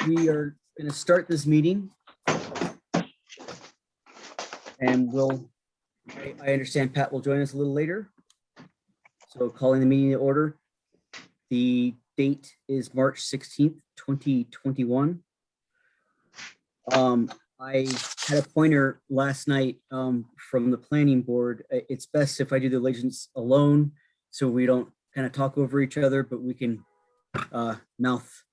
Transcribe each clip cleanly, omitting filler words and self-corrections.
we are going to start this meeting. And I understand Pat will join us a little later. So calling the meeting to order. The date is March 16th, 2021. I had a pointer last night from the planning board. It's best if I do the allegiance alone so we don't kind of talk over each other, but we can mouth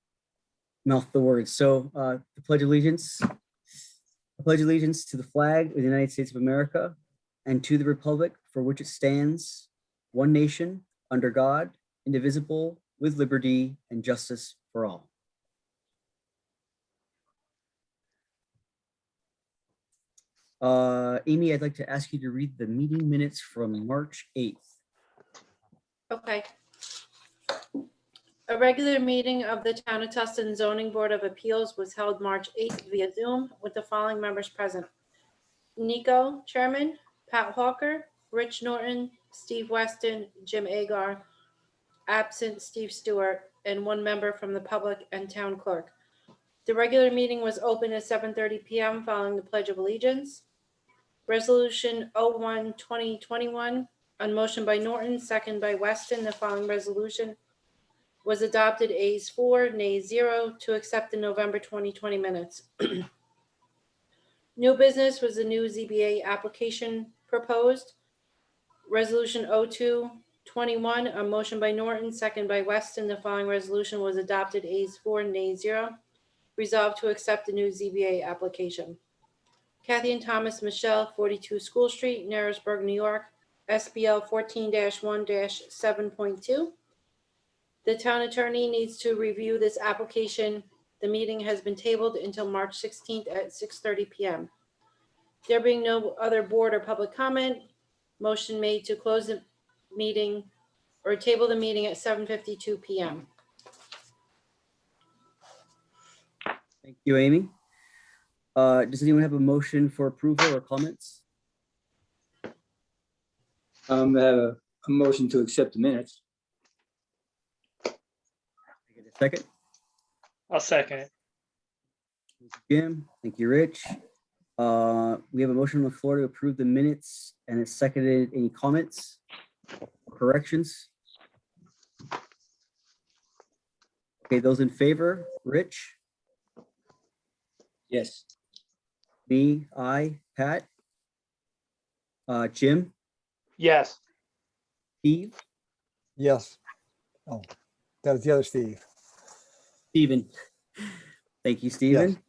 the words. So the pledge allegiance. I pledge allegiance to the flag of the United States of America and to the republic for which it stands, one nation, under God, indivisible, with liberty and justice for all. Amy, I'd like to ask you to read the meeting minutes from March 8th. Okay. A regular meeting of the Town of Tustin Zoning Board of Appeals was held March 8th via Zoom with the following members present. Nico, Chairman, Pat Hawker, Rich Norton, Steve Weston, Jim Agar, absent Steve Stewart, and one member from the public and town clerk. The regular meeting was open at 7:30 p.m. following the Pledge of Allegiance. Resolution 01-2021 on motion by Norton, second by Weston. The following resolution was adopted ayes 4, nays 0 to accept the November 2020 minutes. New business was a new ZBA application proposed. Resolution 02-21, a motion by Norton, second by Weston. The following resolution was adopted ayes 4, nays 0. Resolved to accept the new ZBA application. Kathy and Thomas Michelle, 42 School Street, Narrowsburg, New York, SBL 14-1-7.2. The town attorney needs to review this application. The meeting has been tabled until March 16th at 6:30 p.m. There being no other board or public comment, motion made to close the meeting or table the meeting at 7:52 p.m. Thank you, Amy. Does anyone have a motion for approval or comments? I have a motion to accept the minutes. Get a second. I'll second it. Thank you, Jim. Thank you, Rich. We have a motion on the floor to approve the minutes and it's seconded. Any comments or corrections? Okay, those in favor, Rich? Yes. Me, I, Pat? Jim? Yes. Steve? Yes. Oh, that is the other Steve. Steven. Thank you, Steven.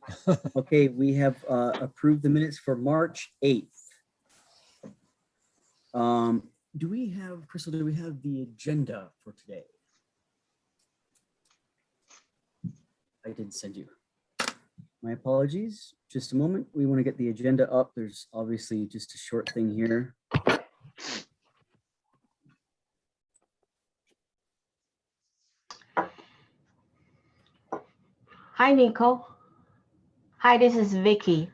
Okay, we have approved the minutes for March 8th. Do we have, Crystal, do we have the agenda for today? I didn't send you. My apologies. Just a moment. We want to get the agenda up. There's obviously just a short thing here. Hi, Nico. Hi, this is Vicky.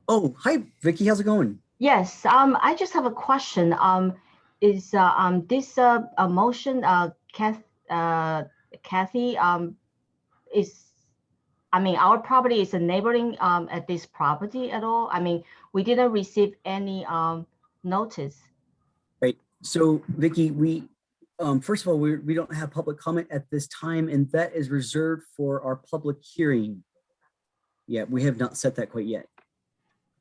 Oh, hi, Vicky. How's it going? Yes, I just have a question. Is this a motion, Kathy, our property is a neighboring at this property at all? I mean, we didn't receive any notice. Right. So, Vicky, we first of all, we don't have public comment at this time, and that is reserved for our public hearing. Yeah, we have not set that quite yet.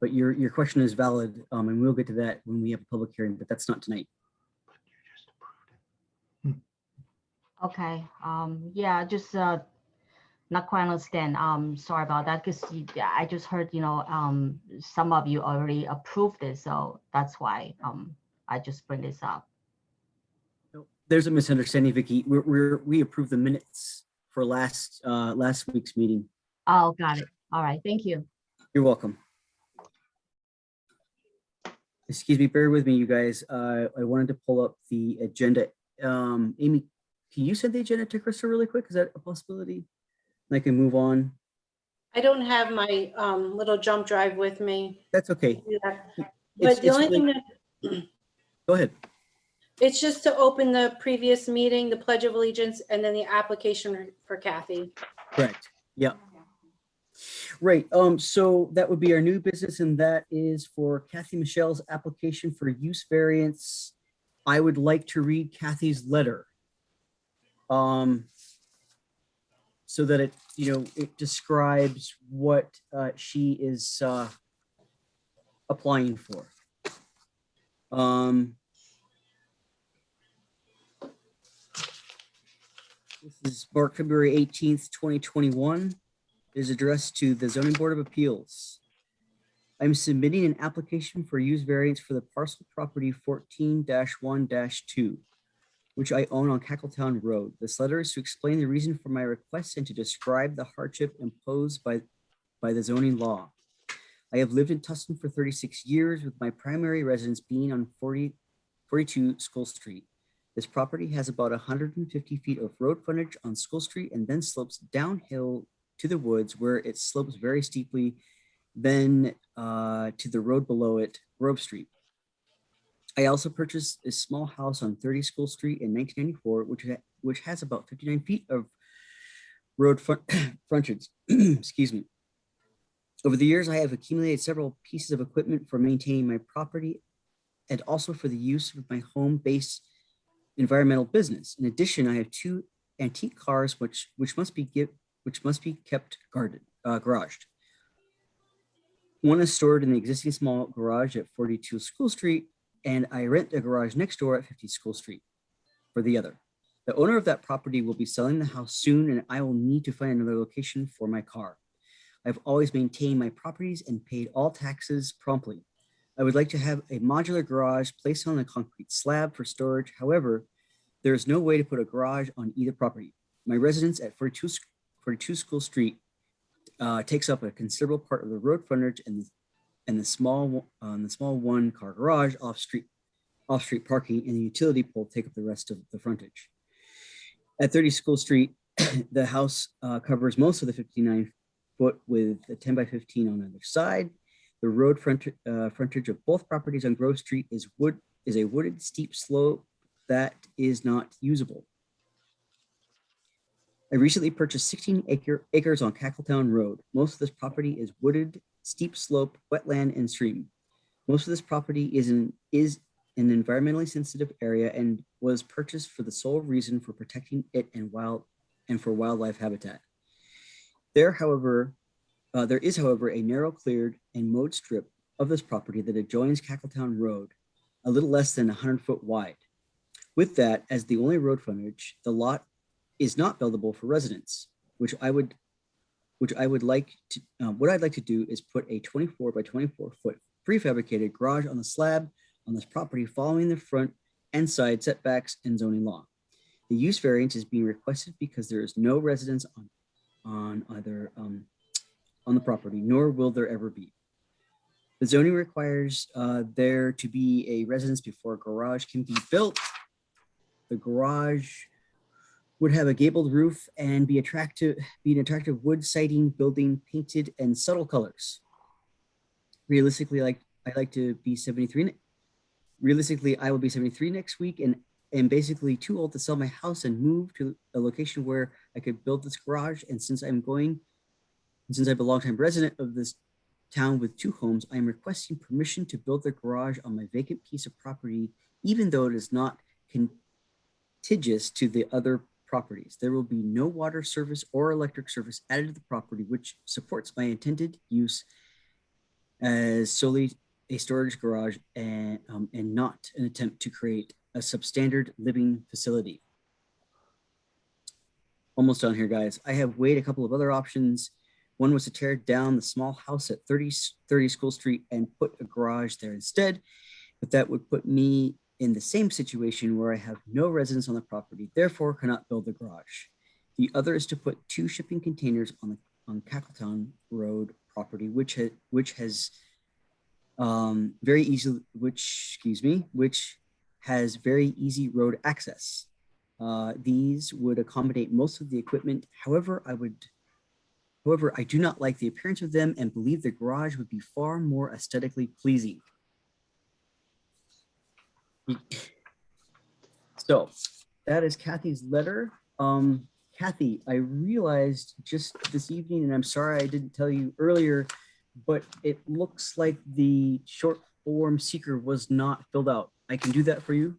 But your question is valid, and we'll get to that when we have a public hearing, but that's not tonight. Okay. Yeah, just not quite understand. Sorry about that, because I just heard, some of you already approved this, so that's why I just bring this up. There's a misunderstanding, Vicky. We approved the minutes for last week's meeting. Oh, got it. All right, thank you. You're welcome. Excuse me, bear with me, you guys. I wanted to pull up the agenda. Amy, can you send the agenda to Krista really quick? Is that a possibility? And I can move on. I don't have my little jump drive with me. That's okay. But the only thing that Go ahead. it's just to open the previous meeting, the Pledge of Allegiance, and then the application for Kathy. Correct. Yeah. Right, so that would be our new business, and that is for Kathy Michelle's application for use variance. I would like to read Kathy's letter. So that it, it describes what she is applying for. This is marked February 18th, 2021. It is addressed to the Zoning Board of Appeals. I'm submitting an application for use variance for the parcel property 14-1-2, which I own on Cackletown Road. This letter is to explain the reason for my request and to describe the hardship imposed by the zoning law. I have lived in Tustin for 36 years, with my primary residence being on 42 School Street. This property has about 150 feet of road frontage on School Street and then slopes downhill to the woods, where it slopes very steeply, then to the road below it, Grove Street. I also purchased a small house on 30 School Street in 1994, which has about 59 feet of road frontage. Excuse me. Over the years, I have accumulated several pieces of equipment for maintaining my property and also for the use of my home-based environmental business. In addition, I have 2 antique cars which must be kept garaged. One is stored in the existing small garage at 42 School Street, and I rent a garage next door at 50 School Street for the other. The owner of that property will be selling the house soon, and I will need to find another location for my car. I've always maintained my properties and paid all taxes promptly. I would like to have a modular garage placed on a concrete slab for storage. However, there is no way to put a garage on either property. My residence at 42 School Street takes up a considerable part of the road frontage, and the small one-car garage off-street parking and the utility pole take up the rest of the frontage. At 30 School Street, the house covers most of the 59 foot with a 10 by 15 on either side. The road frontage of both properties on Grove Street is a wooded steep slope that is not usable. I recently purchased 16 acres on Cackletown Road. Most of this property is wooded, steep slope, wetland, and stream. Most of this property is an environmentally sensitive area and was purchased for the sole reason for protecting it and for wildlife habitat. There is, however, a narrow cleared and mowed strip of this property that adjoins Cackletown Road, a little less than 100 foot wide. With that as the only road frontage, the lot is not buildable for residents, what I'd like to do is put a 24 by 24 foot prefabricated garage on the slab on this property, following the front and side setbacks and zoning law. The use variance is being requested because there is no residence on the property, nor will there ever be. The zoning requires there to be a residence before a garage can be built. The garage would have a gabled roof and be an attractive wood siding building painted in subtle colors. Realistically, I will be 73 next week and am basically too old to sell my house and move to a location where I could build this garage. And since I'm a longtime resident of this town with 2 homes, I am requesting permission to build the garage on my vacant piece of property, even though it is not contiguous to the other properties. There will be no water service or electric service added to the property, which supports my intended use as solely a storage garage and not an attempt to create a substandard living facility. Almost done here, guys. I have weighed a couple of other options. One was to tear down the small house at 30 School Street and put a garage there instead, but that would put me in the same situation where I have no residence on the property, therefore cannot build the garage. The other is to put 2 shipping containers on Cackletown Road property, which has very easy road access. These would accommodate most of the equipment. However, I do not like the appearance of them and believe the garage would be far more aesthetically pleasing. So that is Kathy's letter. Kathy, I realized just this evening, and I'm sorry I didn't tell you earlier, but it looks like the short form seeker was not filled out. I can do that for you.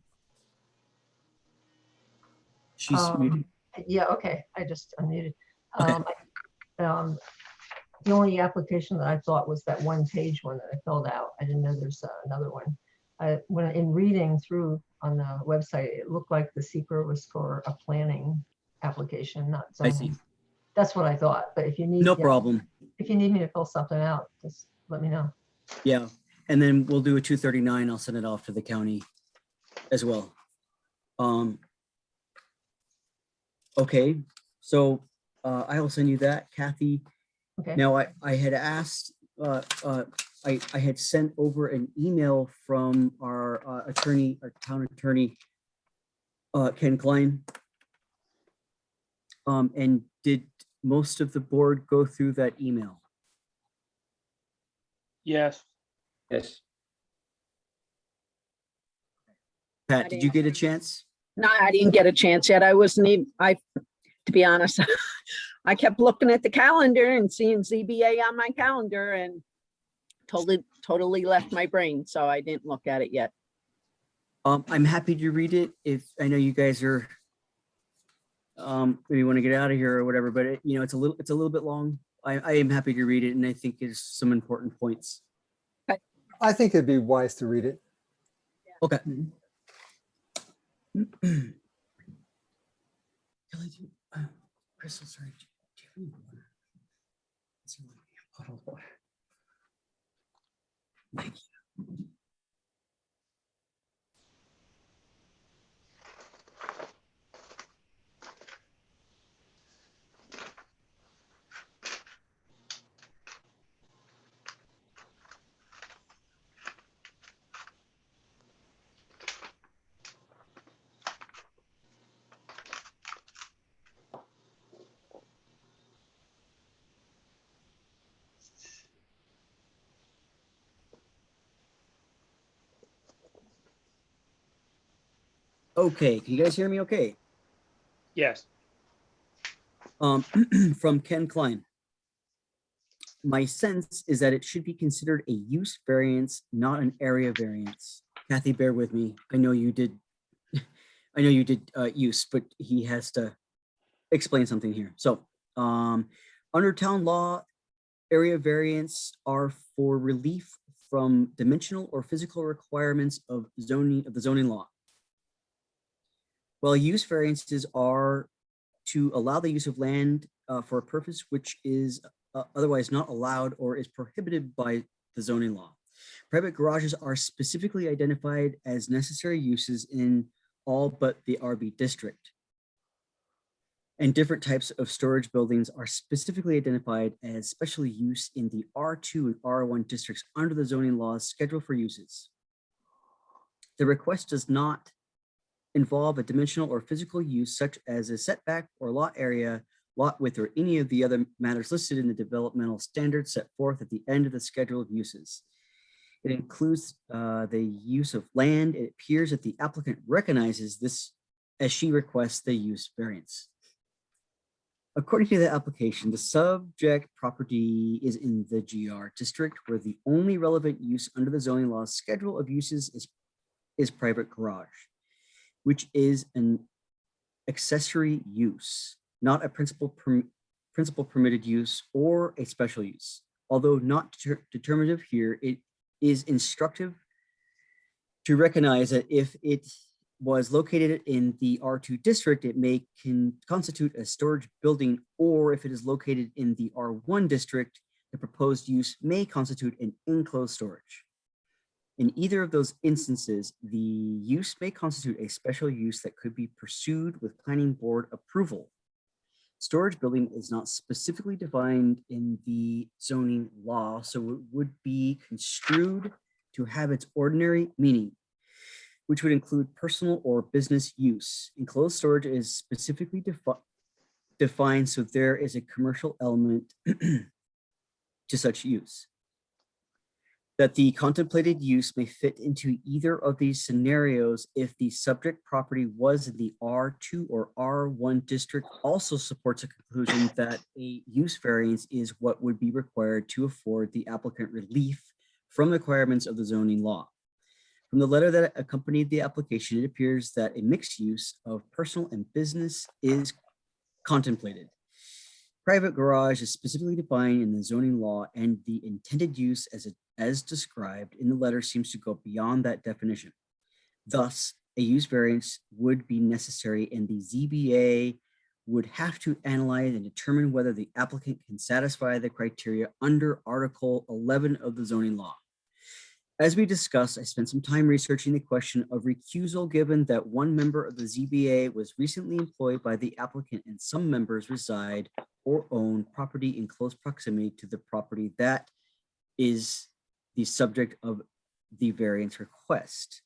She's muted. Yeah, okay, I just unmuted. Okay. The only application that I thought was that one page one that I filled out. I didn't know there's another one. When in reading through on the website, it looked like the seeker was for a planning application, not I see. zoning. That's what I thought, but if you need, No yeah, problem. if you need me to fill something out, just let me know. Yeah. And then we'll do a 239. I'll send it off to the county as well. Okay. So I will send you that, Kathy. Okay, Now, I had asked, I had sent over an email from our attorney, our town attorney, Ken Klein. And did most of the board go through that email? Yes. Yes. Pat, did you get a chance? No, I didn't get a chance yet. I wasn't even, to be honest, I kept looking at the calendar and seeing ZBA on my calendar and totally left my brain. So I didn't look at it yet. I'm happy to read it if I know you guys are maybe want to get out of here or whatever, but you know, it's a little bit long. I am happy to read it, and I think there's some important points. I think it'd be wise to read it. Okay. Crystal, sorry. Do you have any water? Is there like a bottle of water? Thank you. Okay, can you guys hear me okay? Yes. From Ken Klein. My sense is that it should be considered a use variance, not an area variance. Kathy, bear with me. I know you did use, but he has to explain something here. So under town law, area variance are for relief from dimensional or physical requirements of the zoning law. While use variances are to allow the use of land for a purpose which is otherwise not allowed or is prohibited by the zoning law. Private garages are specifically identified as necessary uses in all but the RB district. And different types of storage buildings are specifically identified as special use in the R2 and R1 districts under the zoning laws schedule for uses. The request does not involve a dimensional or physical use such as a setback or lot area, lot width, or any of the other matters listed in the developmental standards set forth at the end of the schedule of uses. It includes the use of land. It appears that the applicant recognizes this as she requests the use variance. According to the application, the subject property is in the GR district where the only relevant use under the zoning law schedule of uses is private garage, which is an accessory use, not a principal permitted use or a special use. Although not determinative here, it is instructive to recognize that if it was located in the R2 district, it can constitute a storage building, or if it is located in the R1 district, the proposed use may constitute an enclosed storage. In either of those instances, the use may constitute a special use that could be pursued with planning board approval. Storage building is not specifically defined in the zoning law, so it would be construed to have its ordinary meaning, which would include personal or business use. Enclosed storage is specifically defined, so there is a commercial element to such use. that the contemplated use may fit into either of these scenarios if the subject property was in the R2 or R1 district, also supports a conclusion that a use variance is what would be required to afford the applicant relief from the requirements of the zoning law. From the letter that accompanied the application, it appears that a mixed use of personal and business is contemplated. Private garage is specifically defined in the zoning law, and the intended use as described in the letter seems to go beyond that definition. Thus, a use variance would be necessary, and the ZBA would have to analyze and determine whether the applicant can satisfy the criteria under Article 11 of the zoning law. As we discussed, I spent some time researching the question of recusal, given that one member of the ZBA was recently employed by the applicant and some members reside or own property in close proximity to the property that is the subject of the variance request.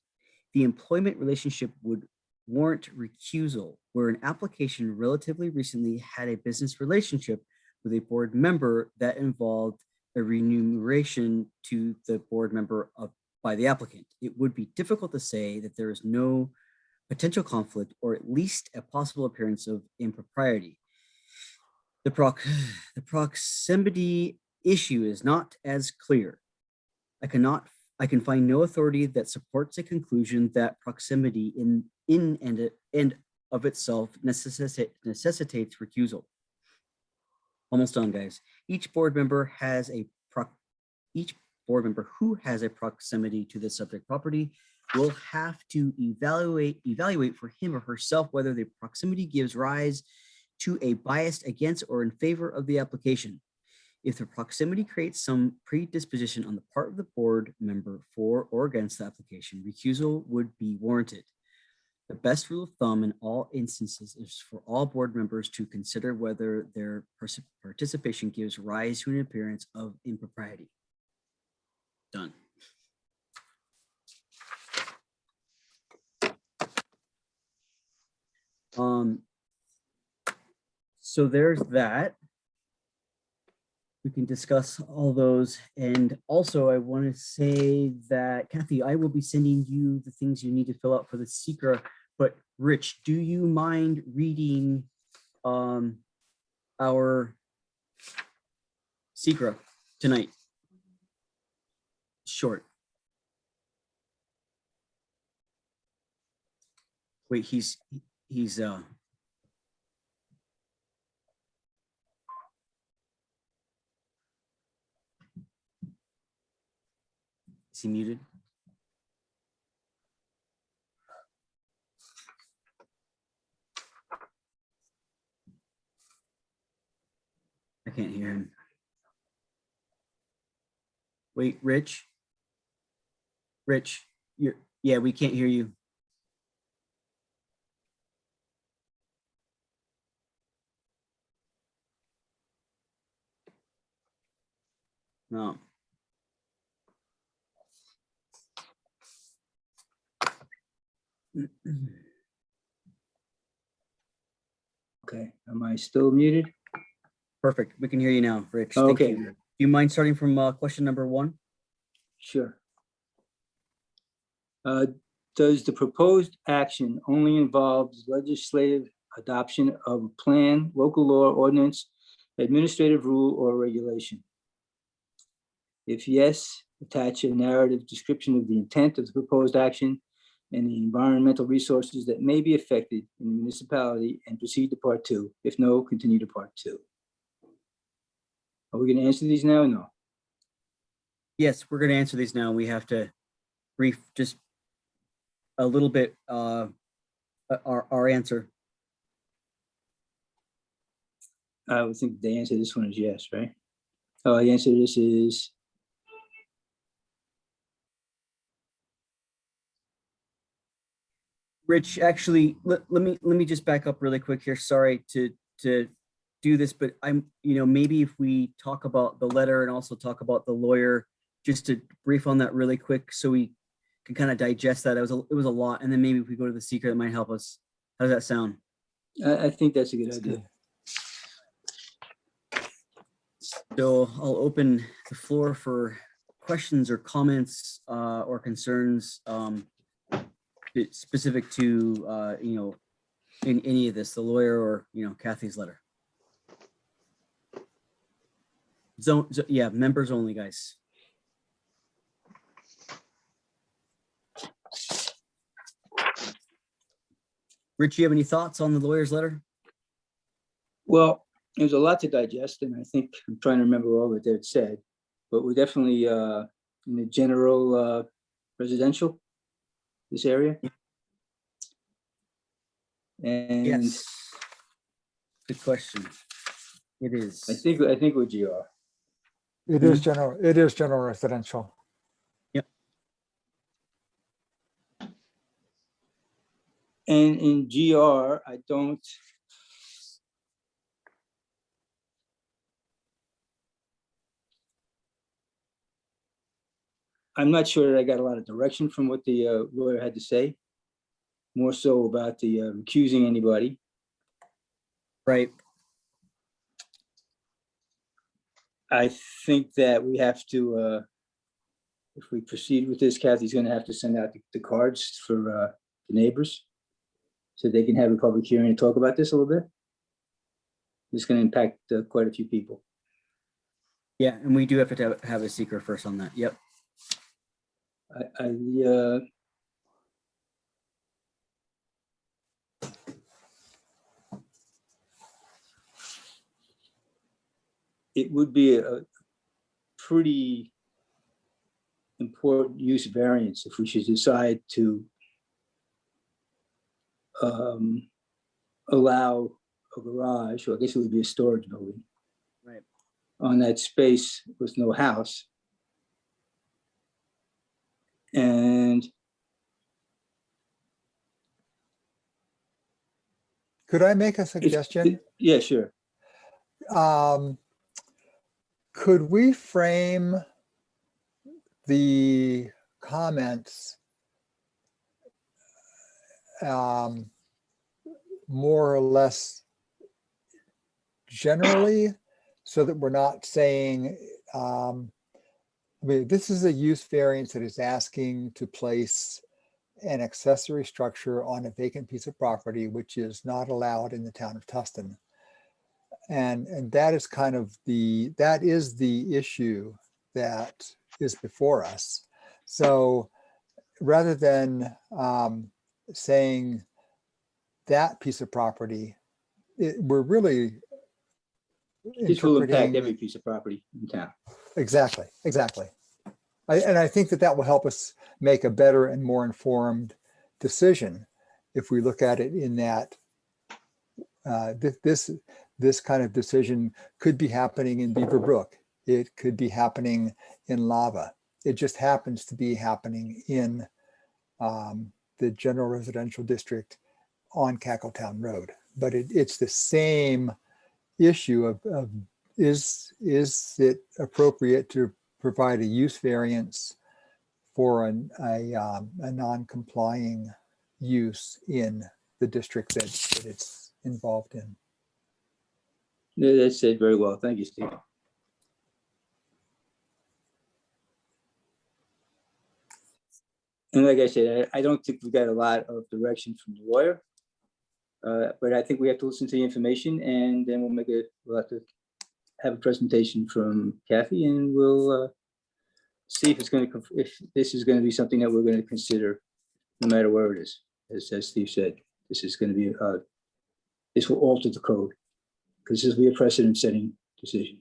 The employment relationship would warrant recusal, where an application relatively recently had a business relationship with a board member that involved a remuneration to the board member by the applicant. It would be difficult to say that there is no potential conflict, or at least a possible appearance of impropriety. The proximity issue is not as clear. I can find no authority that supports a conclusion that proximity in and of itself necessitates recusal. Almost done, guys. Each board member who has a proximity to the subject property will have to evaluate for him or herself whether the proximity gives rise to a bias against or in favor of the application. If the proximity creates some predisposition on the part of the board member for or against the application, recusal would be warranted. The best rule of thumb in all instances is for all board members to consider whether their participation gives rise to an appearance of impropriety. Done. So there's that. We can discuss all those. And also I want to say that Kathy, I will be sending you the things you need to fill out for the secret. But Rich, do you mind reading our secret tonight? Short. Wait, he's is he muted? I can't hear him. Wait, Rich, yeah, we can't hear you. No. Okay, am I still muted? Perfect. We can hear you now, Rich. Thank Okay. you. Do you mind starting from question number 1? Sure. Does the proposed action only involve legislative adoption of a plan, local law, ordinance, administrative rule, or regulation? If yes, attach a narrative description of the intent of the proposed action and the environmental resources that may be affected in the municipality, and proceed to part 2. If no, continue to part 2. Are we going to answer these now or no? Yes, we're going to answer these now. We have to brief just a little bit our answer. I would think the answer to this one is yes, right? Oh, the answer to this is Rich, actually, let me just back up really quick here. Sorry to do this, but maybe if we talk about the letter and also talk about the lawyer, just to brief on that really quick, so we can kind of digest that. It was a lot, and then maybe if we go to the secret, it might help us. How does that sound? I think that's a good idea. So I'll open the floor for questions or comments or concerns specific to, in any of this, the lawyer or, Kathy's letter? Yeah, members only, guys. Rich, you have any thoughts on the lawyer's letter? Well, there's a lot to digest, and I think I'm trying to remember all that it said, but we're definitely in the general residential, this area. And Yes. Good question. It is. I think we're GR. It is general residential. And in GR, I'm not sure that I got a lot of direction from what the lawyer had to say, more so about the recusing anybody. Right. I think that we have to, if we proceed with this, Kathy's going to have to send out the cards for the neighbors so they can have a public hearing and talk about this a little bit. It's going to impact quite a few people. Yeah, and we do have to have a seeker first on that. Yep. It would be a pretty important use variance if we should decide to allow a garage, or I guess it would be a storage building, Right. on that space with no house. And Could I make a suggestion? yeah, sure. Could we frame the comments more or less generally, so that we're not saying, I mean, this is a use variance that is asking to place an accessory structure on a vacant piece of property, which is not allowed in the town of Tustin. And that is kind of that is the issue that is before us. So rather than saying that piece of property, we're really This will impact interpreting. every piece of property in town. Exactly. And I think that will help us make a better and more informed decision if we look at it in that this kind of decision could be happening in Beaver Brook. It could be happening in Lava. It just happens to be happening in the general residential district on Cackletown Road. But it's the same issue of is it appropriate to provide a use variance for a non-complying use in the district that it's involved in. Yeah, that's said very well. Thank you, Steve. And like I said, I don't think we got a lot of direction from the lawyer, but I think we have to listen to the information, and then we'll have to have a presentation from Kathy, and we'll see if this is going to be something that we're going to consider, no matter where it is. As Steve said, this is going to be this will alter the code, because this will be a precedent-setting decision.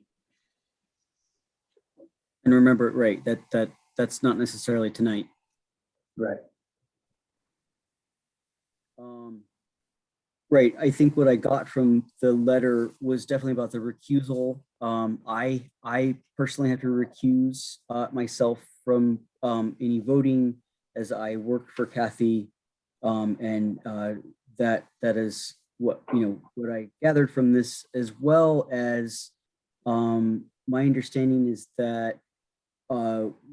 And remember, right, that's not necessarily tonight. Right. Right. I think what I got from the letter was definitely about the recusal. I personally have to recuse myself from any voting, as I work for Kathy, and that is what what I gathered from this, as well as my understanding is that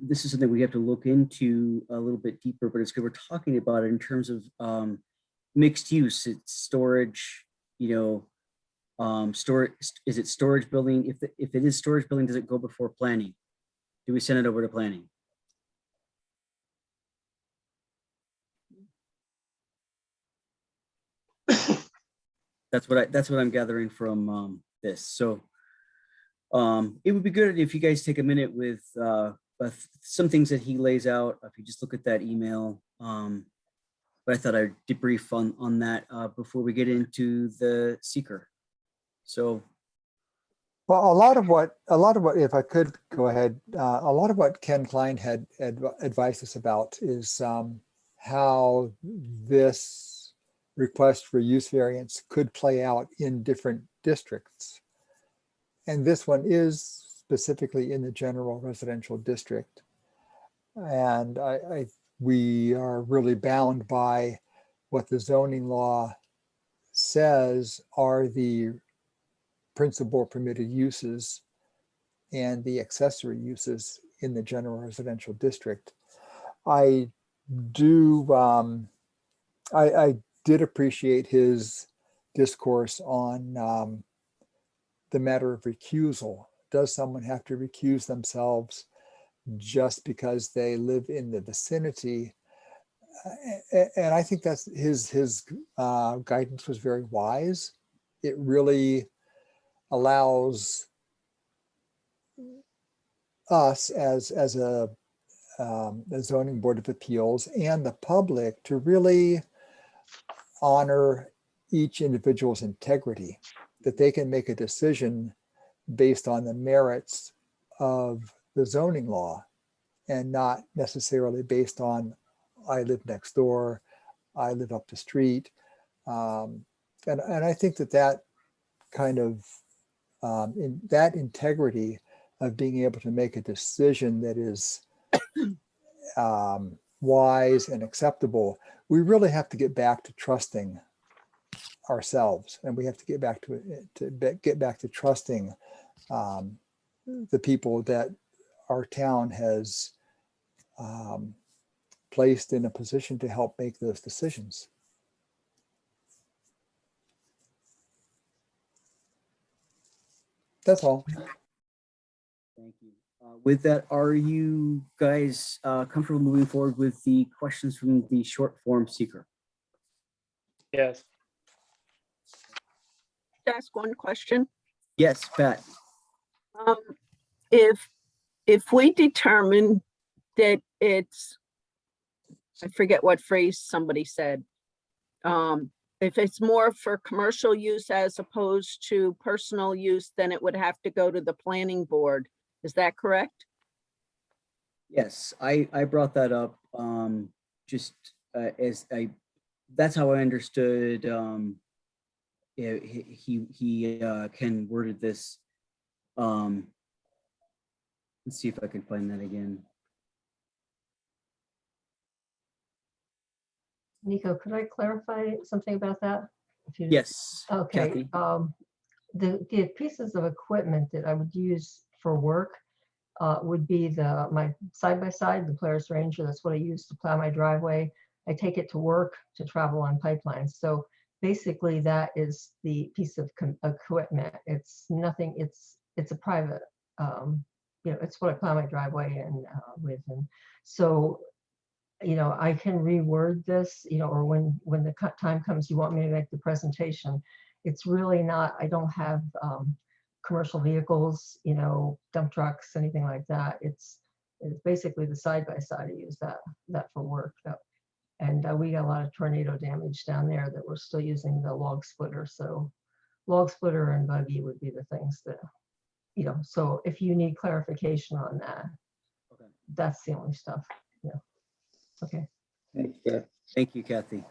this is something we have to look into a little bit deeper, but it's good we're talking about it in terms of mixed use. It's storage, storage. Is it storage building? If it is storage building, does it go before planning? do we send it over to planning? That's what I'm gathering from this. So it would be good if you guys take a minute with some things that he lays out. If you just look at that email. But I thought I'd debrief on that before we get into the seeker. So Well, a lot of what, if I could go ahead, a lot of what Ken Klein had advised us about is how this request for use variance could play out in different districts. And this one is specifically in the general residential district. And we are really bound by what the zoning law says are the principal permitted uses and the accessory uses in the general residential district. I did appreciate his discourse on the matter of recusal. Does someone have to recuse themselves just because they live in the vicinity? And I think that's his guidance was very wise. It really allows us as a zoning board of appeals and the public to really honor each individual's integrity, that they can make a decision based on the merits of the zoning law and not necessarily based on, I live next door, I live up the street. And I think that kind of, in that integrity of being able to make a decision that is wise and acceptable, we really have to get back to trusting ourselves, and we have to get back to trusting the people that our town has placed in a position to help make those decisions. That's all. thank you. With that, are you guys comfortable moving forward with the questions from the short form seeker? Yes. Ask one question. Yes, Pat. Um, if we determine that it's, I forget what phrase somebody said. If it's more for commercial use as opposed to personal use, then it would have to go to the planning board. Is that correct? Yes, I brought that up just that's how I understood he Ken worded this. Let's see if I can find that again. Nico, could I clarify something about that? If you- Yes. Okay, Kathy. the pieces of equipment that I would use for work would be my side-by-side, the Polaris Ranger. That's what I use to plow my driveway. I take it to work to travel on pipelines. So basically that is the piece of equipment. It's nothing, it's a private, it's what I plow my driveway and with. And so, I can reword this, or when the time comes, you want me to make the presentation. It's really not, I don't have commercial vehicles, dump trucks, anything like that. It's basically the side-by-side. I use that for work. And we got a lot of tornado damage down there that we're still using the log splitter. So log splitter and buggy would be the things that, so if you need clarification on that, Okay. that's the only stuff. Yeah. Okay. Thank you, Kathy.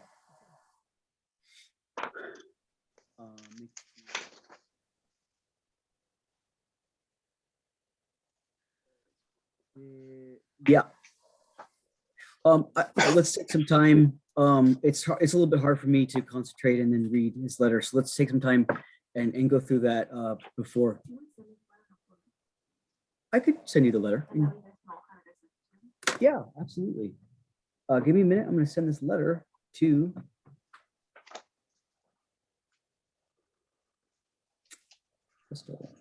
Yeah. Let's take some time. It's a little bit hard for me to concentrate and then read his letter. So let's take some time and go through that before. I could send you the letter. Yeah, absolutely. Give me a minute. I'm going to send this letter to. Crystal.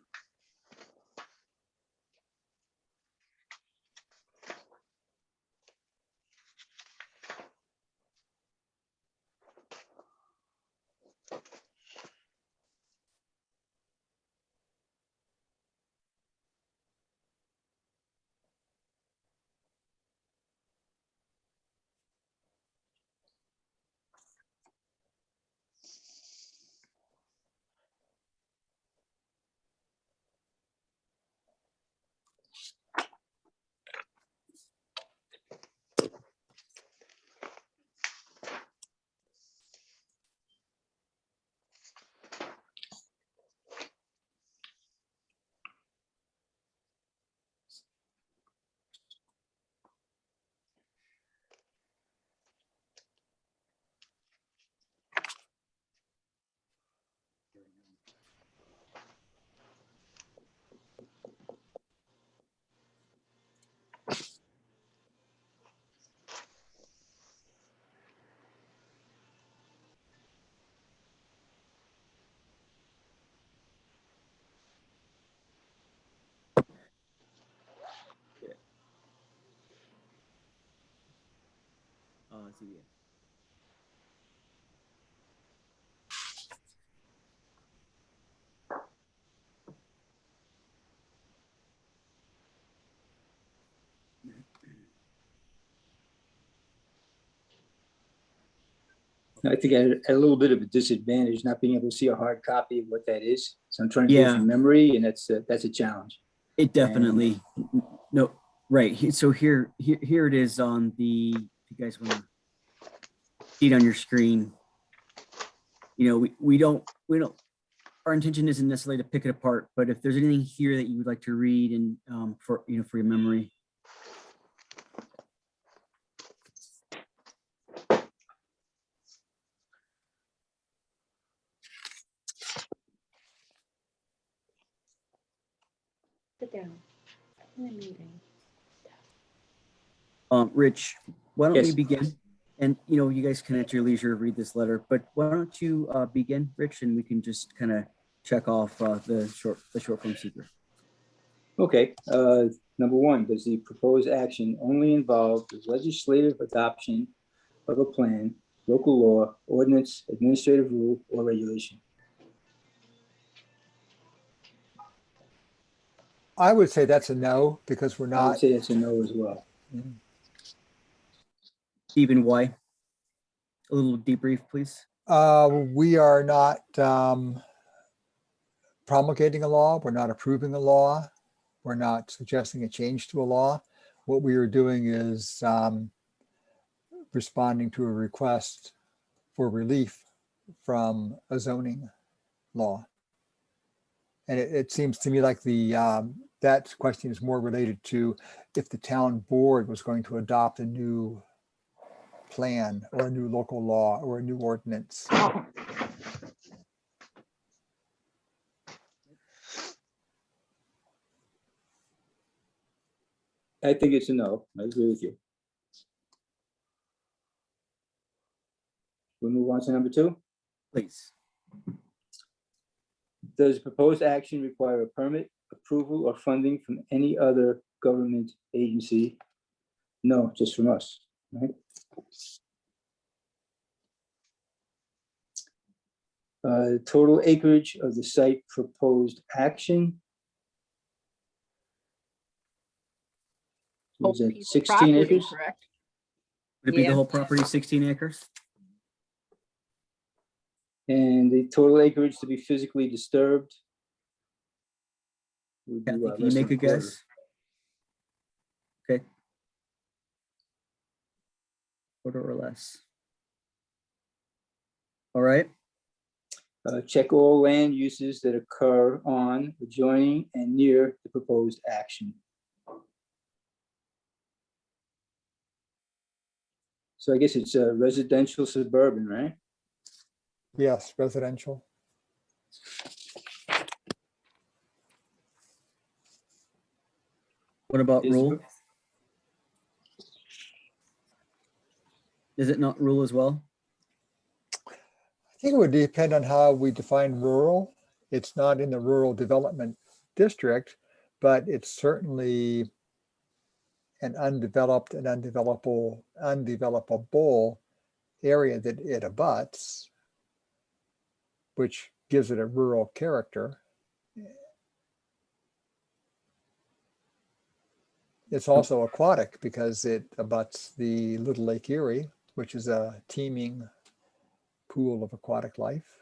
ZBA. I think I had a little bit of a disadvantage not being able to see a hard copy of what that is. So I'm trying to do it Yeah. from memory, and that's a challenge. It definitely, no, right. So here it is on the, if you guys want to see it on your screen. You know, we don't, our intention isn't necessarily to pick it apart, but if there's anything here that you would like to read and for, you know, for your memory. Sit down. In the meeting. Rich, why don't we Yes. begin? And, you know, you guys can at your leisure read this letter, but why don't you begin, Rich, and we can just kind of check off the short form secret. Okay, number one, does the proposed action only involve the legislative adoption of a plan, local law, ordinance, administrative rule, or regulation? I would say that's a no, because we're I would not, say it's a no as well. Stephen, why? A little debrief, please. we are not promulgating a law. We're not approving a law. We're not suggesting a change to a law. What we are doing is responding to a request for relief from a zoning law. And it seems to me like that question is more related to if the town board was going to adopt a new plan or a new local law or a new ordinance. I think it's a no. I agree with you. We'll move on to number two. Please. Does proposed action require a permit, approval, or funding from any other government agency? No, just from us, right? Total acreage of the site proposed action. Whole Was it piece of 16 property, acres? correct? Would it be Yeah. the whole property, 16 acres? And the total acreage to be physically disturbed? Would be, Kathy, what, can you less make than a quarter. guess? Okay. Quarter or less. All right. Check all land uses that occur on, adjoining, and near the proposed action. So I guess it's residential suburban, right? Yes, residential. What about Is- rule? Is it not rule as well? I think it would depend on how we define rural. It's not in the rural development district, but it's certainly an undeveloped and undevelopable area that it abuts, which gives it a rural character. It's also aquatic because it abuts the Little Lake Erie, which is a teeming pool of aquatic life.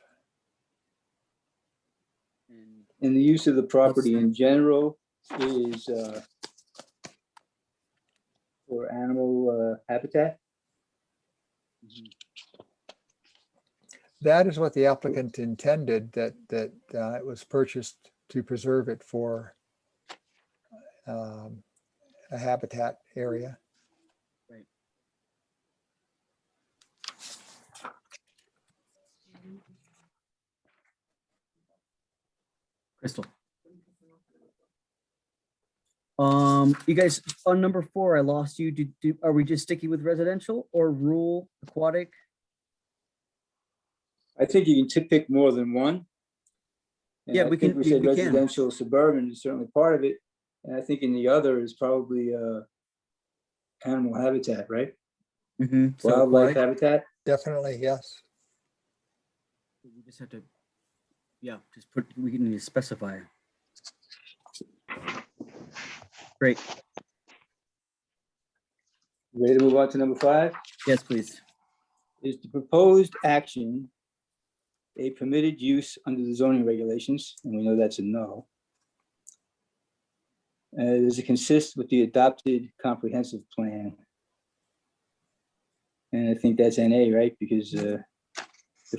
And the use of the property in general is for animal habitat? That is what the applicant intended, that it was purchased to preserve it for a habitat area. Right. Crystal. You guys, on number 4, I lost you. Are we just sticking with residential or rural, aquatic? I think you can pick more than one. And Yeah, I we think can- We said we can. residential suburban is certainly part of it. And I think in the other is probably animal habitat, right? So Wildlife apply. habitat? Definitely, yes. We just have to, yeah, just put, we need to specify. Great. Ready to move on to number 5? Yes, please. Is the proposed action a permitted use under the zoning regulations? And we know that's a no. Does it consist with the adopted comprehensive plan? And I think that's NA, right? Because the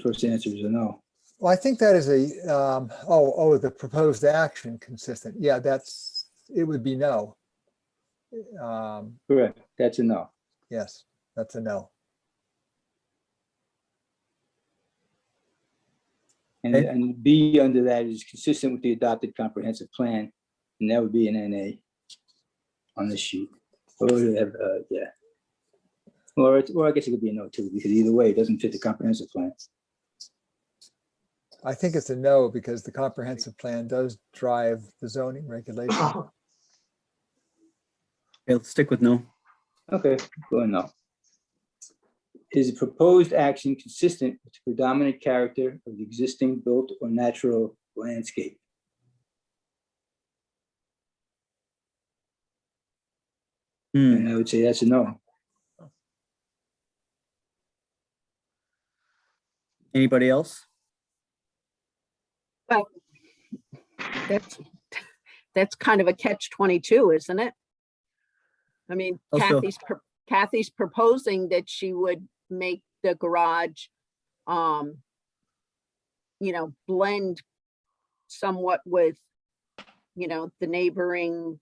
first answer is a no. Well, I think that is the proposed action consistent. Yeah, it would be no. Correct, that's a no. Yes, that's a no. And, Okay. and B under that is consistent with the adopted comprehensive plan, and that would be an NA on this sheet. Or we have, yeah. Or I guess it could be a no too, because either way, it doesn't fit the comprehensive plan. I think it's a no because the comprehensive plan does drive the zoning regulation. Okay, let's stick with no. Okay, go on no. Is the proposed action consistent with the predominant character of the existing built or natural landscape? And I would say that's a no. Anybody else? That's kind of a catch-22, isn't it? I mean, Also- Kathy's proposing that she would make the garage, blend somewhat with, the neighboring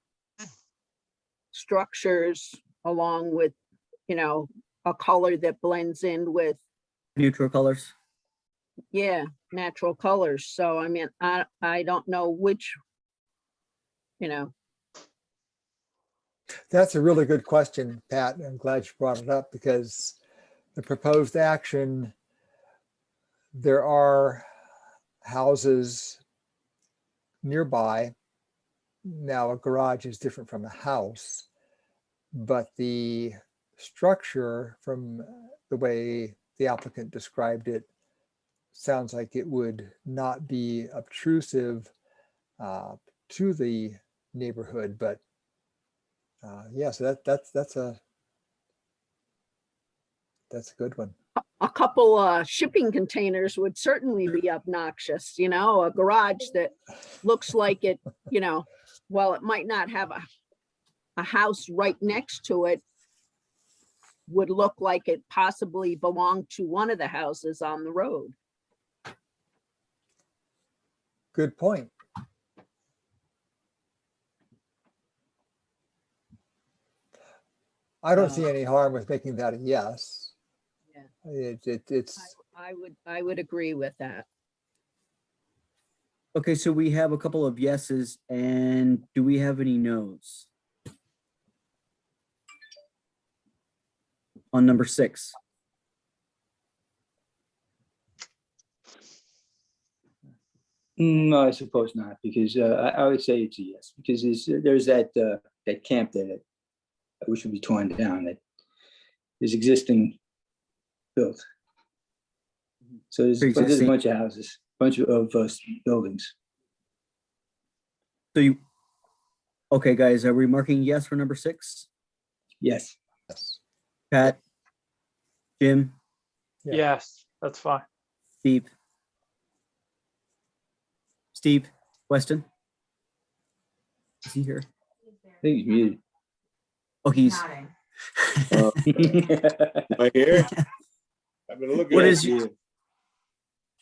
structures along with, a color that blends in with, Neutral colors. yeah, natural colors. So, I mean, I don't know which, That's a really good question, Pat. and I'm glad you brought it up because the proposed action, there are houses nearby. Now, a garage is different from a house, but the structure from the way the applicant described it sounds like it would not be obtrusive to the neighborhood, but yeah, so that's a good one. a couple shipping containers would certainly be obnoxious, a garage that looks like it, while it might not have a house right next to it, would look like it possibly belonged to one of the houses on the road. Good point. I don't see any harm with making that a yes. Yeah. It's I would agree with that. Okay, so we have a couple of yeses, and do we have any nos? On number 6. No, I suppose not, because I would say it's a yes, because there's that camp there that I wish would be torn down, that is existing built. So there's a Pre-existing. bunch of houses, bunch of buildings. So okay, guys, are we marking yes for number 6? Yes. Pat? Jim? Yeah. Yes, that's fine. Steve? Steve? Weston? Is he here? I think he's muted. Oh, he's. Right here. I've been looking What at is you.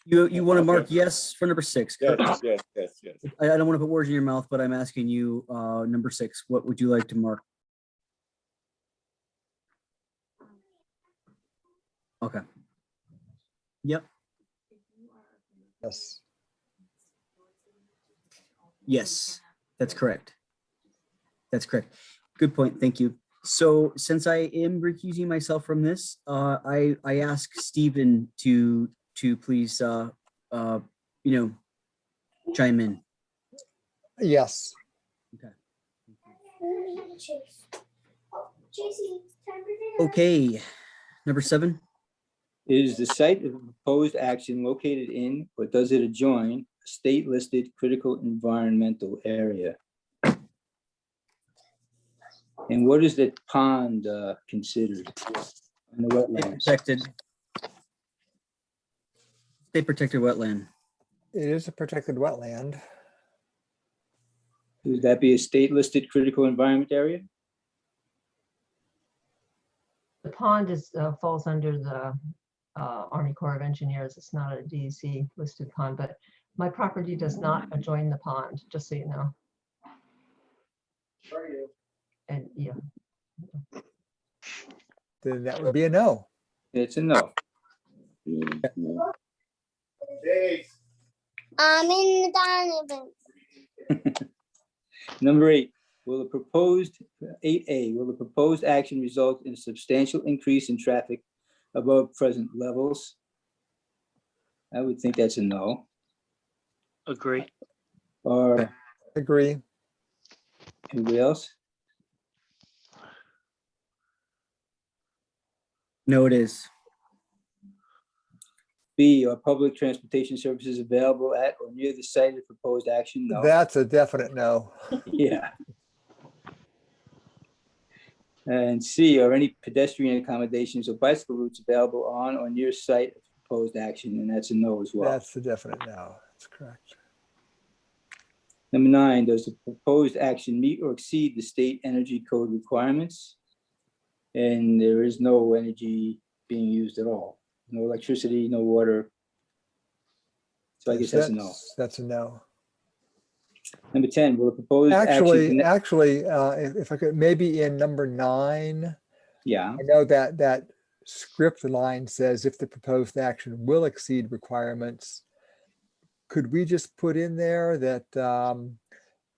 You want to mark Okay. yes for number 6? Yes, correct? yes. I don't want to put words in your mouth, but I'm asking you, number 6, what would you like to mark? Okay. Yep. yes. Yes, that's correct. That's correct. Good point. Thank you. So since I am recusing myself from this, I ask Stephen to please, chime in. Yes. Okay. Number 7, Is the site of proposed action located in, or does it adjoin a state-listed critical environmental area? And what is the pond considered in the wetlands? state protected wetland. It is a protected wetland. Would that be a state-listed critical environment area? The pond is, falls under the Army Corps of Engineers. It's not a DEC listed pond, but my property does not adjoin the pond, just so you know. And yeah, Then that would be a no. It's a no. I'm in Donovan. Number 8, will the proposed, 8A, will the proposed action result in a substantial increase in traffic above present levels? I would think that's a no. Agree. Or Agree. anybody else? No, it is. B, are public transportation services available at or near the site of proposed action? No. That's a definite no. Yeah. And C, are any pedestrian accommodations or bicycle routes available on or near site of proposed action? And that's a no as well. That's a definite no. That's correct. Number 9, does the proposed action meet or exceed the state energy code requirements? And there is no energy being used at all. No electricity, no water. So I guess that's a no. That's a no. Number 10, will the proposed Actually, action? if I could, maybe in number 9, Yeah, I know that script line says if the proposed action will exceed requirements. Could we just put in there that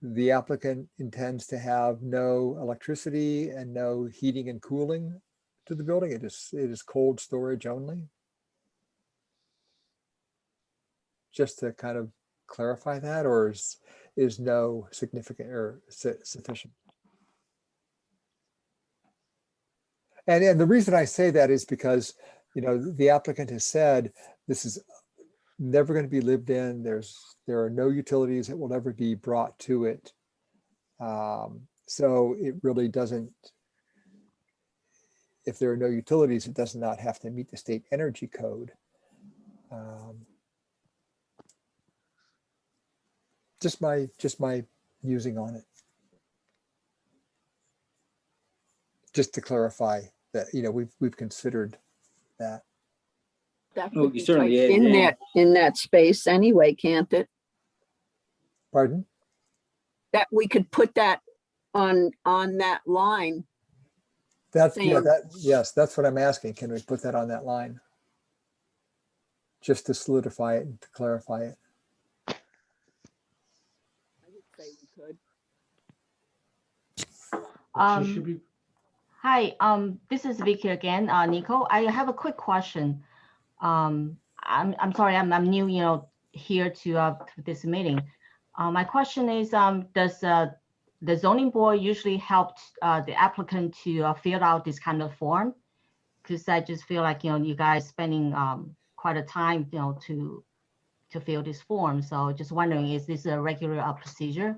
the applicant intends to have no electricity and no heating and cooling to the building? It is cold storage only? Just to kind of clarify that, or is no significant or sufficient? And the reason I say that is because, you know, the applicant has said this is never going to be lived in. There are no utilities that will ever be brought to it. So it really doesn't, if there are no utilities, it does not have to meet the state energy code. Just my musing on it. Just to clarify that, you know, we've considered that. That Well, could you be certainly typed add in that. in that space anyway, can't it? Pardon? That we could put that on that line. That's, Same. yes, that's what I'm asking. Can we put that on that line? Just to solidify it and to clarify it. I would say we could. Hi, this is Vicky again, Nico. I have a quick question. I'm sorry, I'm new, you know, here to this meeting. My question is, does the zoning board usually help the applicant to fill out this kind of form? Because I just feel like, you know, you guys spending quite a time, you know, to fill this form. So just wondering, is this a regular procedure?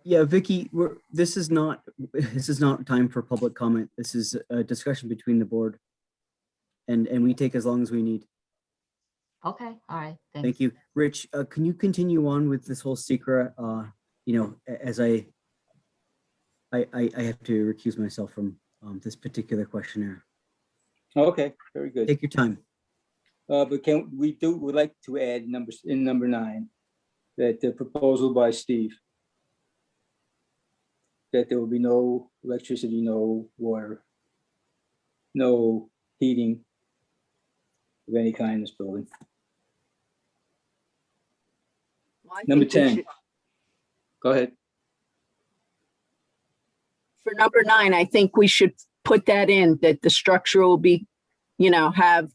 Yeah, Vicky, this is not time for public comment. This is a discussion between the board. And we take as long as we need. Okay, all right, thanks. Thank you. Rich, can you continue on with this whole secret? You know, as I have to recuse myself from this particular questionnaire. Okay, very good. Take your time. But would like to add numbers in number 9, that the proposal by Steve, that there will be no electricity, no water, no heating of any kind in this building. Well, I Number think we 10. should- Go ahead. For number 9, I think we should put that in, that the structure will be, you know, have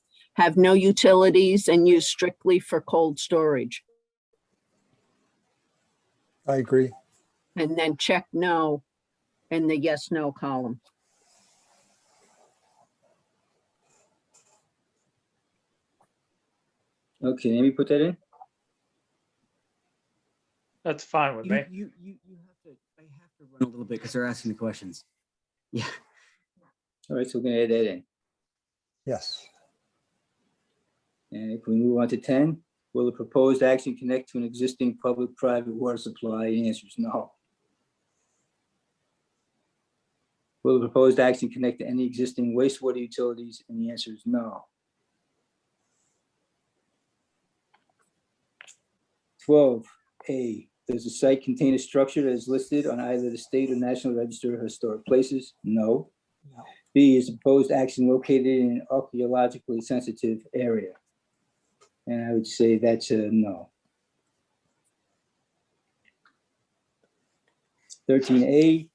no utilities and used strictly for cold storage. I agree. and then check no in the yes, no column. Okay, let me put that in. That's fine with You me. have to, I have to run a little bit because they're asking the questions. Yeah. All right, so we're gonna add that in. Yes. And if we move on to 10, will the proposed action connect to an existing public-private water supply? The answer is no. Will the proposed action connect to any existing wastewater utilities? And the answer is no. 12A, does the site contain a structure that is listed on either the state or national register of historic places? No. No. B, is the proposed action located in an archaeologically sensitive area? And I would say that's a no. 13A,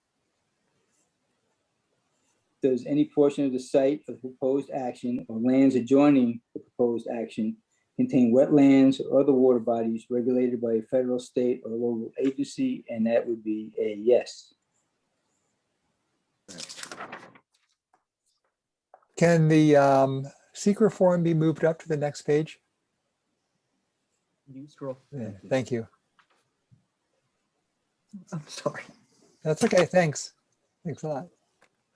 does any portion of the site of the proposed action or lands adjoining the proposed action contain wetlands or other water bodies regulated by a federal, state, or local agency? And that would be a yes. Can the secret form be moved up to the next page? You scroll. Yeah, thank you. I'm sorry. That's okay, thanks. Thanks a lot.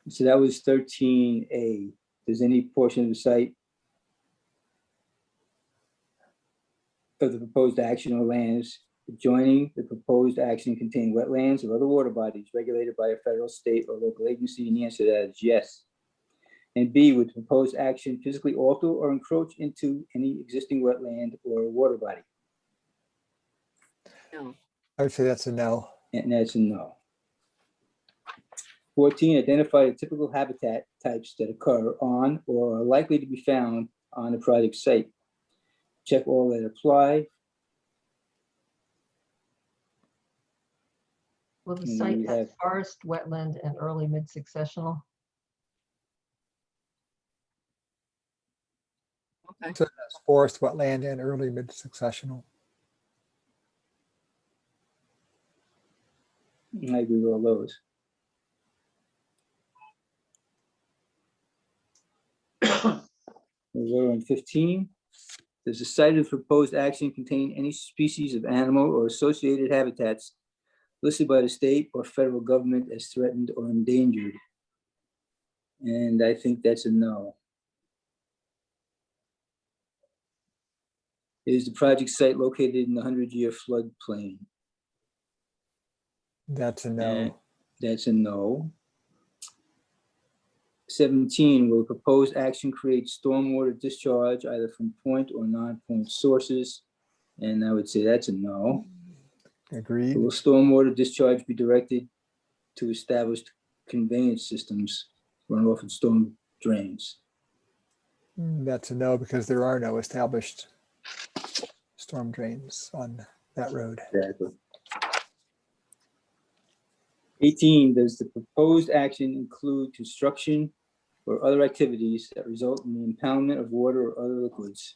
So that was 13A. Does any portion of the site of the proposed action or lands adjoining the proposed action contain wetlands or other water bodies regulated by a federal, state, or local agency? And the answer to that is yes. And B, would the proposed action physically alter or encroach into any existing wetland or water body? No. I would say that's a no. And that's a no. 14, identify the typical habitat types that occur on or are likely to be found on the project site. Check all that apply. Will the And site we have have- forest, wetland, and early mid-successional? Okay. So that's forest, wetland, and early mid-successional. I agree with all those. We're on 15. Does the site of proposed action contain any species of animal or associated habitats listed by the state or federal government as threatened or endangered? And I think that's a no. Is the project site located in the 100-year floodplain? That's a And no. that's a no. 17, will the proposed action create stormwater discharge either from point or non-point sources? And I would say that's a no. Agreed. Will stormwater discharge be directed to established conveyance systems, runoff and storm drains? That's a no because there are no established storm drains on that road. Exactly. 18, does the proposed action include construction or other activities that result in the impoundment of water or other liquids?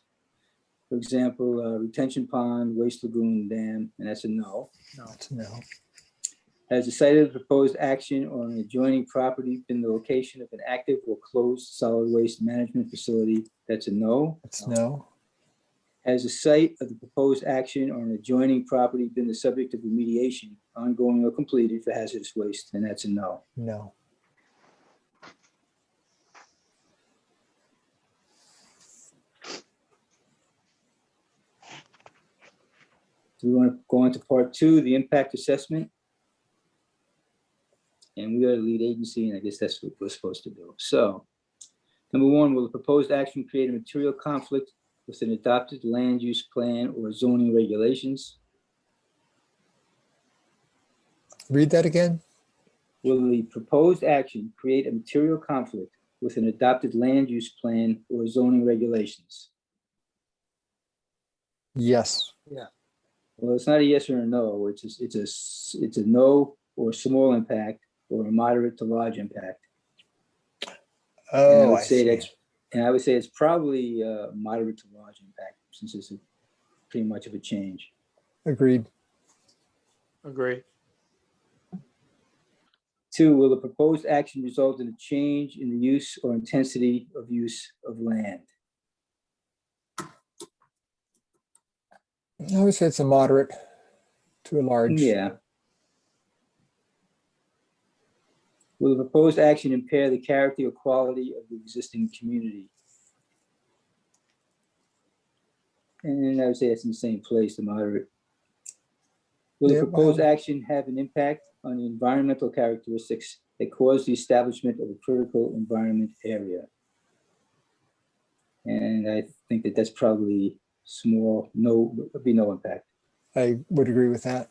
For example, retention pond, waste lagoon, dam, and that's a no. That's a no. Has the site of the proposed action or an adjoining property been the location of an active or closed solid waste management facility? That's a no. That's no. Has the site of the proposed action or an adjoining property been the subject of remediation, ongoing or completed, for hazardous waste? And that's a no. No. So we want to go on to part 2, the impact assessment. And we are the lead agency, and I guess that's what we're supposed to do. So, number 1, will the proposed action create a material conflict with an adopted land use plan or zoning regulations? Read that again. Will the proposed action create a material conflict with an adopted land use plan or zoning regulations? Yes. Well, it's not a yes or a no. It's a no or small impact or a moderate to large impact. And I Oh, would I say see. I would say it's probably moderate to large impact since it's pretty much of a change. Agreed. Agree. 2, will the proposed action result in a change in the use or intensity of use of land? I would say it's a moderate to a large. Yeah. Will the proposed action impair the character or quality of the existing community? And I would say it's in the same place, the moderate. Will the Yeah, proposed well- action have an impact on the environmental characteristics that cause the establishment of a critical environment area? And I think that that's probably small, no, would be no impact. I would agree with that.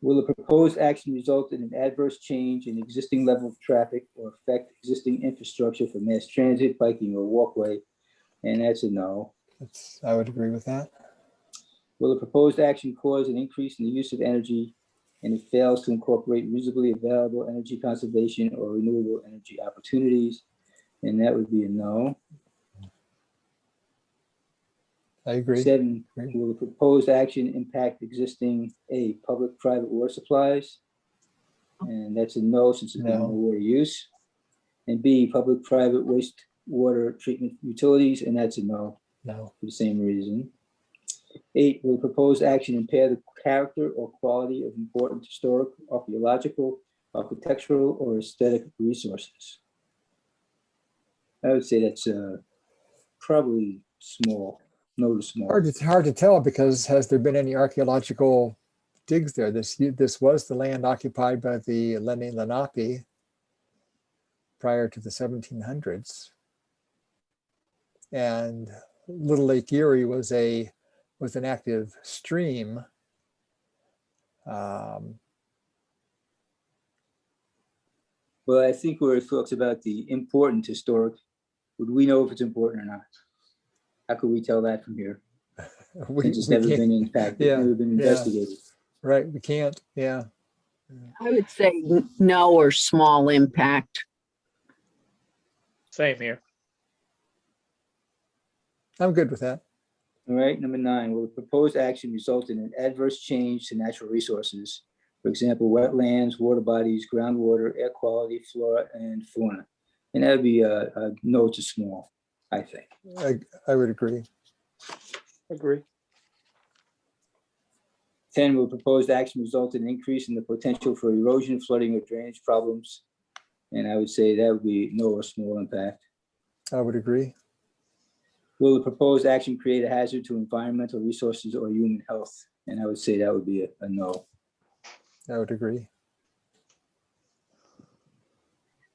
Will the proposed action result in an adverse change in existing level of traffic or affect existing infrastructure for mass transit, biking, or walkway? And that's a no. I would agree with that. Will the proposed action cause an increase in the use of energy and it fails to incorporate reasonably available energy conservation or renewable energy opportunities? And that would be a no. I agree. 7, will the proposed action impact existing A, public-private water supplies? And that's a no, since there's no No. water use. And B, public-private wastewater treatment utilities, and that's a no No. for the same reason. 8, will the proposed action impair the character or quality of important historic, archaeological, architectural, or aesthetic resources? I would say that's probably small, no to small. Hard to tell, because has there been any archaeological digs there? This was the land occupied by the Lenni Lenape prior to the 1700s. And Little Lake Erie was an active stream. Well, I think where it talks about the important historic, would we know if it's important or not? How could we tell that from here? Since it's never can't- been impacted, Yeah, never been yeah. investigated. Right, we can't, yeah. I would say no or small impact. Same here. I'm good with that. All right, number 9, will the proposed action result in an adverse change to natural resources? For example, wetlands, water bodies, groundwater, air quality, flora, and fauna. And that would be a no to small, I think. I would agree. Agree. 10, will proposed action result in an increase in the potential for erosion, flooding, or drainage problems? And I would say that would be no or small impact. I would agree. Will the proposed action create a hazard to environmental resources or human health? And I would say that would be a no. I would agree.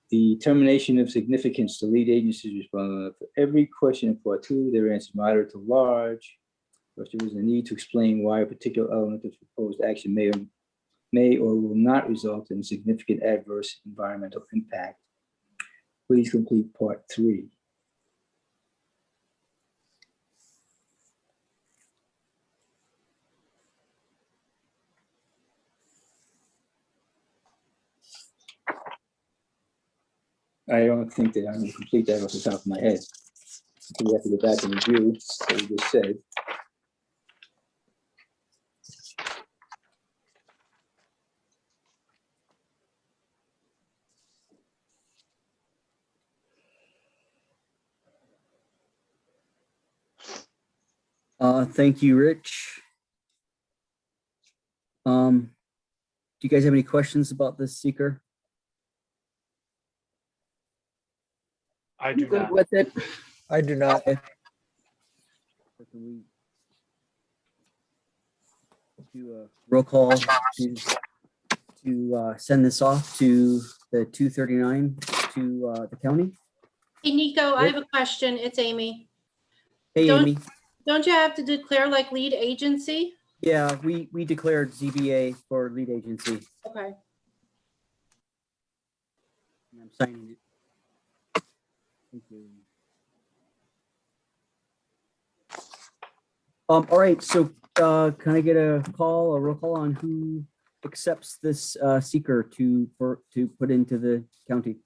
The termination of significance, the lead agency responsible for every question in part 2, their answer moderate to large. First, there is a need to explain why a particular element of proposed action may or will not result in significant adverse environmental impact. Please complete part 3. I don't think that I'm going to complete that off the top of my head. We have to go back and review what we just said. Thank you, Rich. Do you guys have any questions about this seeker? I I'm do good not. with it. I do not. Or can we do a roll call to send this off to the 239 to the county? Hey, Nico, I have a question. It's Amy. Hey, Don't- Amy. Don't you have to declare like lead agency? Yeah, we declared ZBA for lead agency. Okay. I'm signing it. Thank you. All right, so can I get a roll call on who accepts this seeker to put into the county?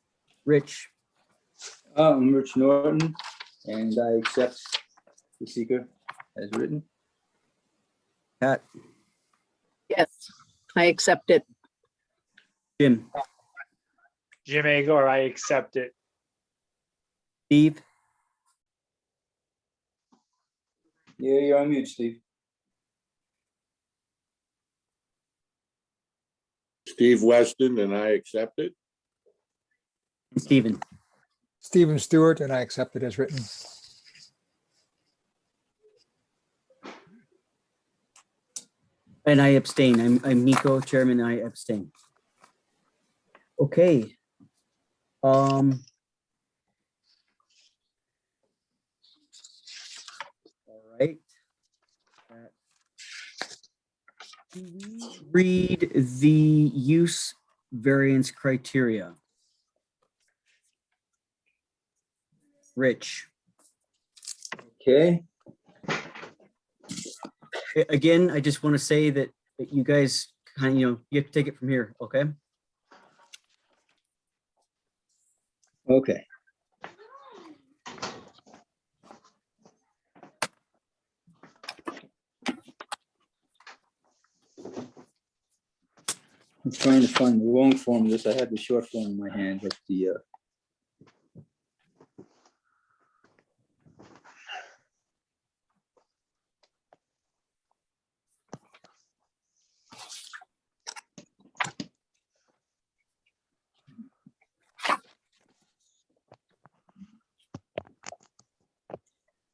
Rich, I'm Rich Norton, and I accept the seeker as written. Pat, Yes, I accept it. Jim, Jim Agor, I accept it. Steve, Yeah, you're on mute, Steve. Steve Weston, and I accept it. and Stephen. Stephen Stewart, and I accept it as written. And I abstain. I'm Nico, chairman, I abstain. Okay. All right. Do we read the use variance criteria? Rich, Okay, again, I just want to say that you guys kind of, you have to take it from here, okay? okay. I'm trying to find the long form of this. I had the short form in my hand, but the,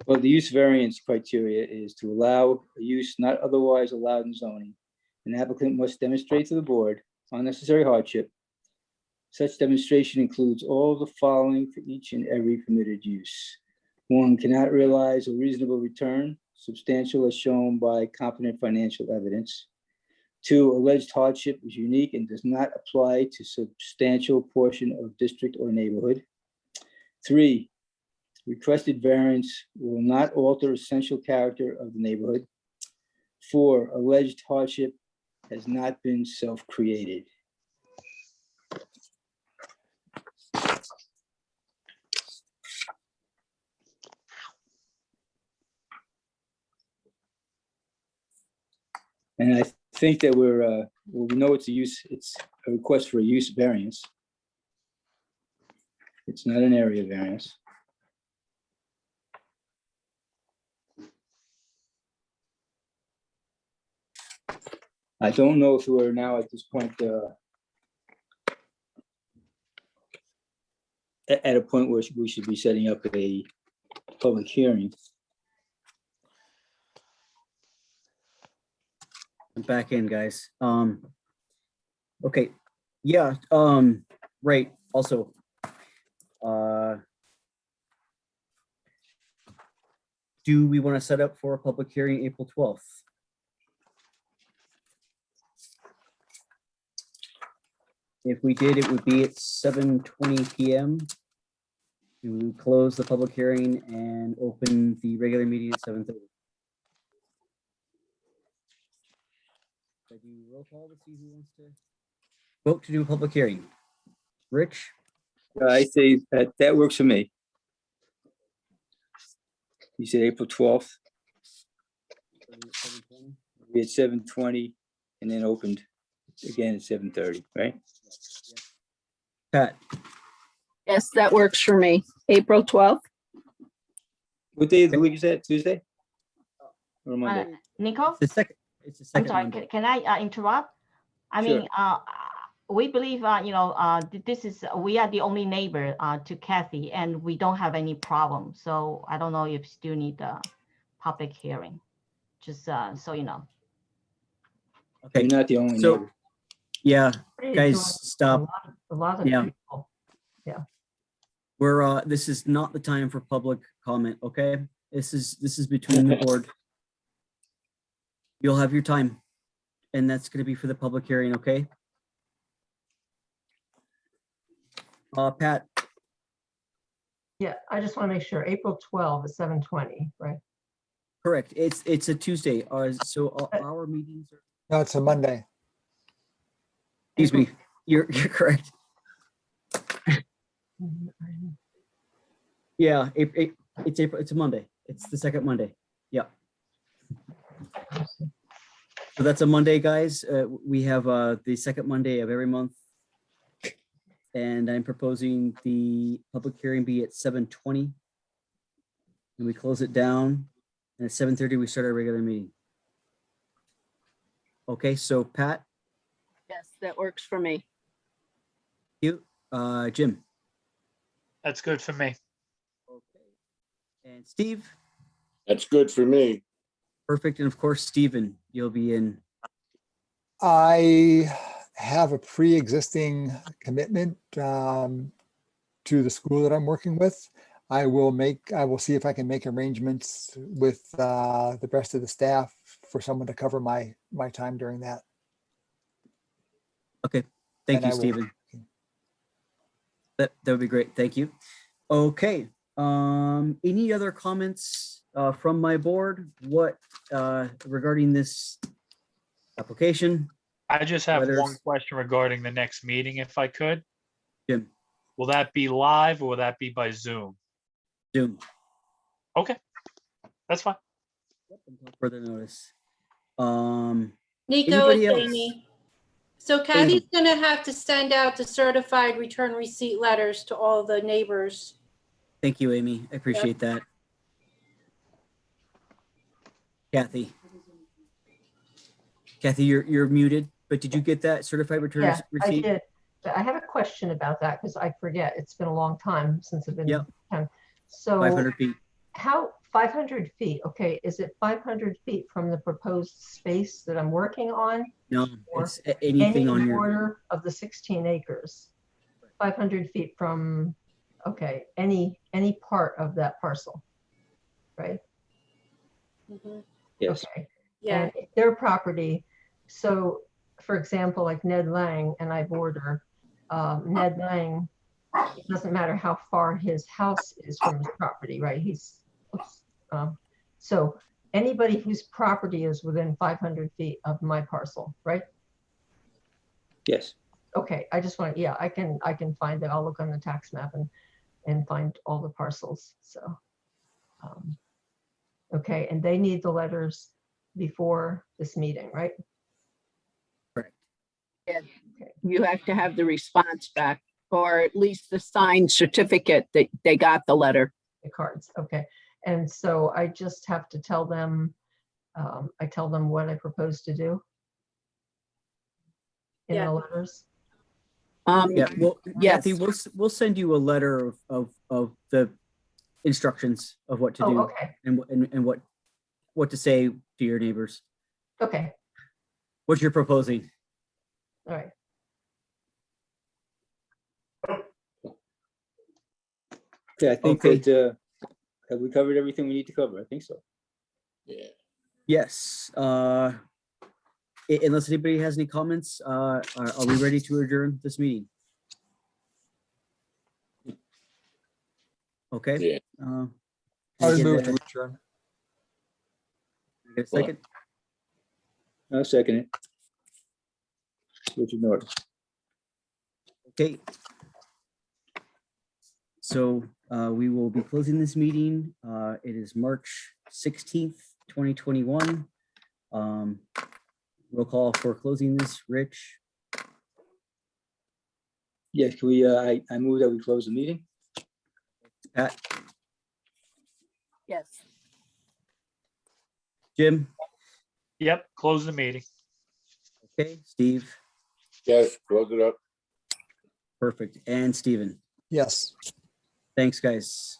well, the use variance criteria is to allow a use not otherwise allowed in zoning. An applicant must demonstrate to the board unnecessary hardship. Such demonstration includes all the following for each and every permitted use. One, cannot realize a reasonable return, substantial as shown by competent financial evidence. Two, alleged hardship is unique and does not apply to substantial portion of district or neighborhood. Three, requested variance will not alter essential character of the neighborhood. Four, alleged hardship has not been self-created. And I think that well, we know it's a request for a use variance. It's not an area variance. I don't know if we're now at this point at a point where we should be setting up a public hearing. I'm back in, guys. Okay, yeah, right, also. Do we want to set up for a public hearing April 12th? If we did, it would be at 7:20 PM. We would close the public hearing and open the regular meeting at 7:30. I do roll call to see who wants to vote to do a public hearing. Rich, I say that works for me. You said April 12th, we had 7:20 and then opened again at 7:30, right? Pat, Yes, that works for me. April 12th. What day of the week is that? Tuesday? Or Monday? Nico, it's the second. It's the I'm second sorry, Monday. can I interrupt? I Sure. mean, we believe, this is, we are the only neighbor to Kathy, and we don't have any problem. So I don't know if you still need a public hearing, just so you know. Okay, You're not the only so, neighbor. yeah, It's guys, a stop. lot of Yeah. people. We're, this is not the time for public comment, okay? This is between the board. You'll have your time, and that's gonna be for the public hearing, okay? Pat, Yeah, I just want to make sure, April 12th at 7:20, right? correct, it's a Tuesday, so our meetings are, No, it's a Monday. excuse me, you're correct. Yeah, it's April, it's a Monday, it's the second Monday, yeah. So that's a Monday, guys. We have the second Monday of every month and I'm proposing the public hearing be at 7:20. And we close it down, and at 7:30, we start our regular meeting. Okay, so Pat, Yes, that works for me. you, Jim. That's good for me. Okay. And Steve, That's good for me. perfect. And of course, Stephen, you'll be in. I have a pre-existing commitment to the school that I'm working with. I will see if I can make arrangements with the rest of the staff for someone to cover my time during that. Okay, thank And you, I will- Stephen. That would be great. Thank you. Okay, any other comments from my board? What regarding this application? I just have one Letters. question regarding the next meeting, if I could. Jim, Will that be live or will that be by Zoom? Zoom. Okay, that's fine. Until further notice. Nico, Anybody it's else? Amy. So Kathy's gonna have to send out the certified return receipt letters to all the neighbors. Thank you, Amy. I appreciate that. Kathy. Kathy, you're muted, but did you get that certified return Yeah, I receipt? did. But I have a question about that because I forget. It's been a long time since I've been. Yep. So 500 feet. how, 500 feet, okay, is it 500 feet from the proposed space that I'm working on? No, Or it's anything Any on your, border of the 16 acres? 500 feet from, okay, any part of that parcel, right? Mhm. Yes. Okay. Yeah, And their property, so for example, like Ned Lang and I border, Ned Lang, it doesn't matter how far his house is from his property, right? So anybody whose property is within 500 feet of my parcel, right? Yes. Okay, I just want, yeah, I can find it. I'll look on the tax map and find all the parcels, so. Okay, and they need the letters before this meeting, right? You have to have the response back, or at least the signed certificate that they got the letter. The cards, okay. And so I just have to tell them, I tell them what I propose to do in Yeah. the letters. yeah, well, yes. Kathy, we'll send you a letter of the instructions of what to Oh, do okay, and what to say to your neighbors. okay, What you're proposing. all right. Okay, I think Okay. that, have we covered everything we need to cover? I think so. Yeah. Yes, unless anybody has any comments, are we ready to adjourn this meeting? Okay. Yeah. can I would get move a- to adjourn. get a second? I'll second it. Richard Norton. Okay. So we will be closing this meeting. It is March 16th, 2021. Roll call for closing this, Rich, Yes, can we, I move that we close the meeting? Pat, Yes. Jim, Yep, close the meeting. okay, Steve, Yes, close it up. perfect, and Steven. Yes. Thanks, guys.